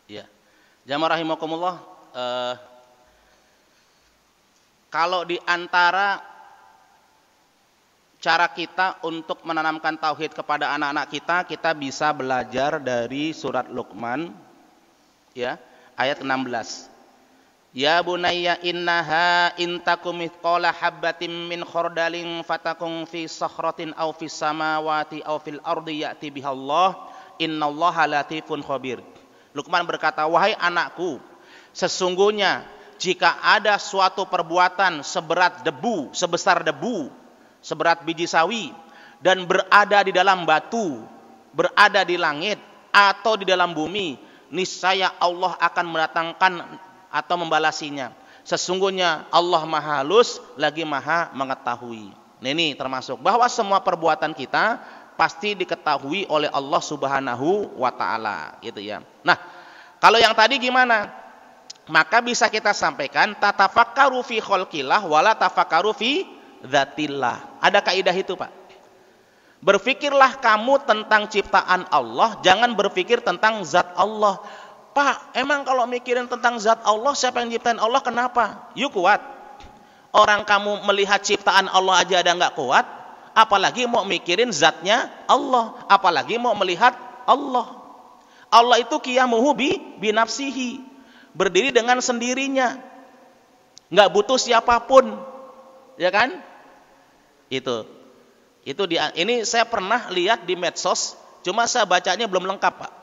Ya. Jamaah rahimakumullah, kalau di antara cara kita untuk menanamkan tauhid kepada anak-anak kita, kita bisa belajar dari surat Luqman, ya, ayat 16. Ya bunayya innaha intakum mithqala habbatin min khardalin fatakun fi sakhratin aw fis samawati aw fil ardi ya'ti bihallah innallaha latifun khabir. Luqman berkata, wahai anakku, sesungguhnya jika ada suatu perbuatan seberat debu, sebesar debu, seberat biji sawi, dan berada di dalam batu, berada di langit atau di dalam bumi, niscaya Allah akan mendatangkan atau membalasinya. Sesungguhnya Allah Maha Halus lagi Maha Mengetahui. Nah, ini termasuk bahwa semua perbuatan kita pasti diketahui oleh Allah Subhanahu wa taala, gitu ya. Nah, kalau yang tadi gimana? Maka bisa kita sampaikan tatafakkaru fi khalqillah wala tafakkaru fi dzatillah. Ada kaidah itu, Pak. Berfikirlah kamu tentang ciptaan Allah, jangan berpikir tentang zat Allah. Pak, emang kalau mikirin tentang zat Allah, siapa yang ciptain Allah, kenapa? You kuat. Orang kamu melihat ciptaan Allah aja ada nggak kuat, apalagi mau mikirin zatnya Allah, apalagi mau melihat Allah. Allah itu qiyamuhu bi nafsihi, berdiri dengan sendirinya, nggak butuh siapapun, ya kan? Ini saya pernah lihat di medsos, cuma saya bacanya belum lengkap, Pak.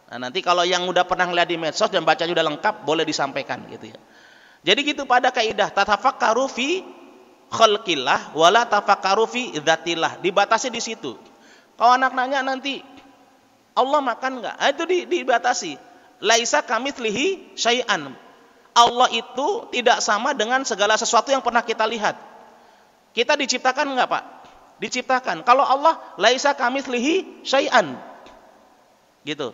Nah, nanti kalau yang udah pernah lihat di medsos dan bacanya udah lengkap, boleh disampaikan, gitu ya. Jadi gitu, pada kaidah tatafakkaru fi khalqillah wala tafakkaru fi dzatillah, dibatasi di situ. Kalau anak nanya nanti, Allah makan nggak? Itu dibatasi. Laisa kamitslihi syai'an. Allah itu tidak sama dengan segala sesuatu yang pernah kita lihat. Kita diciptakan nggak, Pak? Diciptakan. Kalau Allah laisa kamitslihi syai'an, gitu.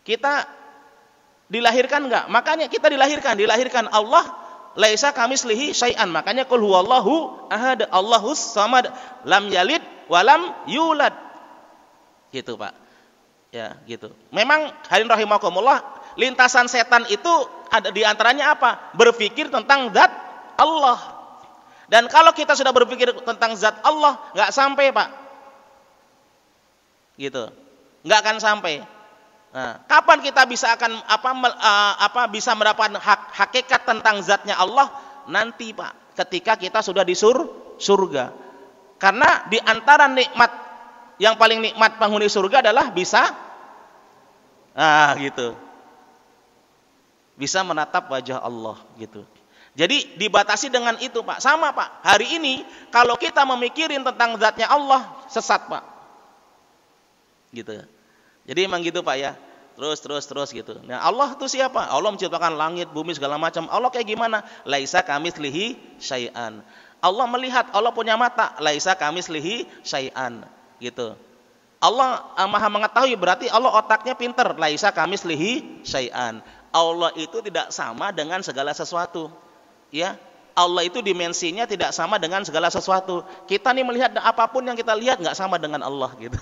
Kita dilahirkan nggak? Makanya kita dilahirkan. Allah laisa kamitslihi syai'an. Makanya qul huwallahu ahad, Allahus samad, lam yalid walam yulad. Gitu, Pak. Ya, gitu. Memang hadirin rahimakumullah, lintasan setan itu ada di antaranya apa? Berpikir tentang zat Allah. Dan kalau kita sudah berpikir tentang zat Allah, nggak sampai, Pak. Gitu. Nggak akan sampai. Nah, kapan kita bisa bisa mendapatkan hakikat tentang zatnya Allah? Nanti, Pak, ketika kita sudah di surga. Karena di antara nikmat yang paling nikmat penghuni surga adalah bisa gitu. Bisa menatap wajah Allah, gitu. Jadi dibatasi dengan itu, Pak. Sama, Pak. Hari ini kalau kita memikirin tentang zatnya Allah, sesat, Pak. Gitu. Jadi emang gitu, Pak, ya. Terus gitu. Nah, Allah itu siapa? Allah menciptakan langit, bumi, segala macam. Allah kayak gimana? Laisa kamitslihi syai'an. Allah melihat, Allah punya mata. Laisa kamitslihi syai'an. Gitu. Allah Maha Mengetahui, berarti Allah otaknya pinter. Laisa kamitslihi syai'an. Allah itu tidak sama dengan segala sesuatu. Ya, Allah itu dimensinya tidak sama dengan segala sesuatu. Kita nih melihat apapun yang kita lihat nggak sama dengan Allah, gitu.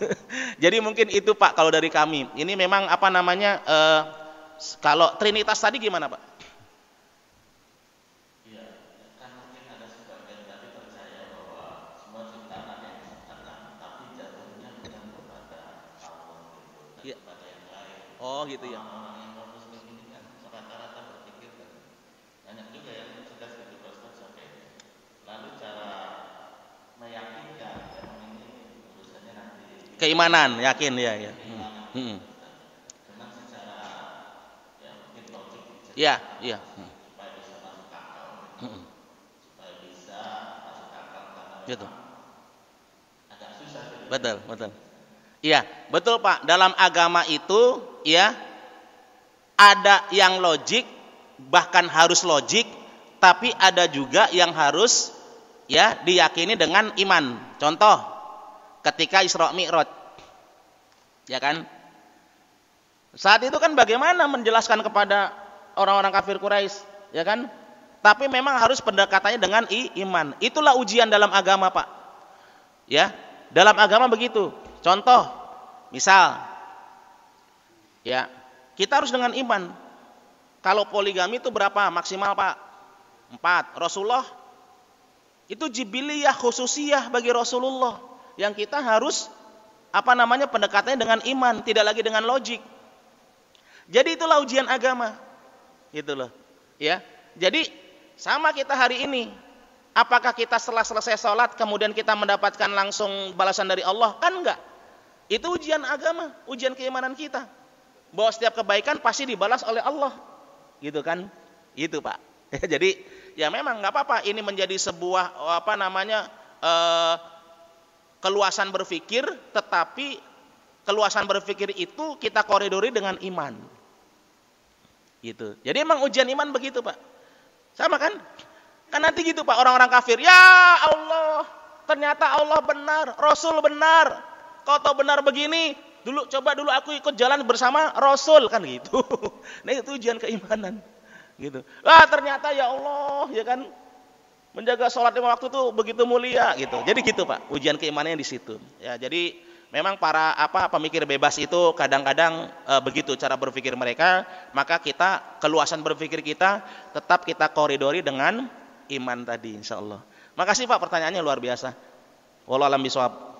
Jadi mungkin itu, Pak, kalau dari kami. Ini memang kalau Trinitas tadi gimana, Pak? Oh, gitu ya. Keimanan, yakin ya. Ya. Gitu. Betul. Iya, betul, Pak. Dalam agama itu, ya, ada yang logik, bahkan harus logik, tapi ada juga yang harus, ya, diyakini dengan iman. Contoh, ketika Isra Mi'raj, ya kan? Saat itu kan bagaimana menjelaskan kepada orang-orang kafir Quraisy, ya kan? Tapi memang harus pendekatannya dengan iman. Itulah ujian dalam agama, Pak. Ya, dalam agama begitu. Contoh, misal, ya, Kita harus dengan iman. Kalau poligami itu berapa maksimal Pak? 4. Rasulullah itu jibiliyah khususiyah bagi Rasulullah yang kita harus pendekatannya dengan iman, tidak lagi dengan logik. Jadi itulah ujian agama. Gitu loh. Ya. Jadi sama kita hari ini. Apakah kita setelah selesai sholat kemudian kita mendapatkan langsung balasan dari Allah? Kan enggak. Itu ujian agama, ujian keimanan kita. Bahwa setiap kebaikan pasti dibalas oleh Allah. Gitu kan? Itu Pak. Jadi ya memang nggak apa-apa ini menjadi sebuah keluasan berpikir, tetapi keluasan berpikir itu kita koridori dengan iman. Gitu. Jadi emang ujian iman begitu Pak. Sama kan? Kan nanti gitu Pak orang-orang kafir. Ya Allah, ternyata Allah benar, Rasul benar. Kau tahu benar begini, coba dulu aku ikut jalan bersama Rasul kan gitu. Nah itu ujian keimanan. Gitu. Ternyata ya Allah, ya kan menjaga sholat lima waktu itu begitu mulia gitu. Jadi gitu Pak, ujian keimanannya di situ. Ya, jadi memang para pemikir bebas itu kadang-kadang begitu cara berpikir mereka, maka kita keluasan berpikir kita tetap kita koridori dengan iman tadi insyaallah. Makasih Pak pertanyaannya luar biasa. Wallahu a'lam bishawab.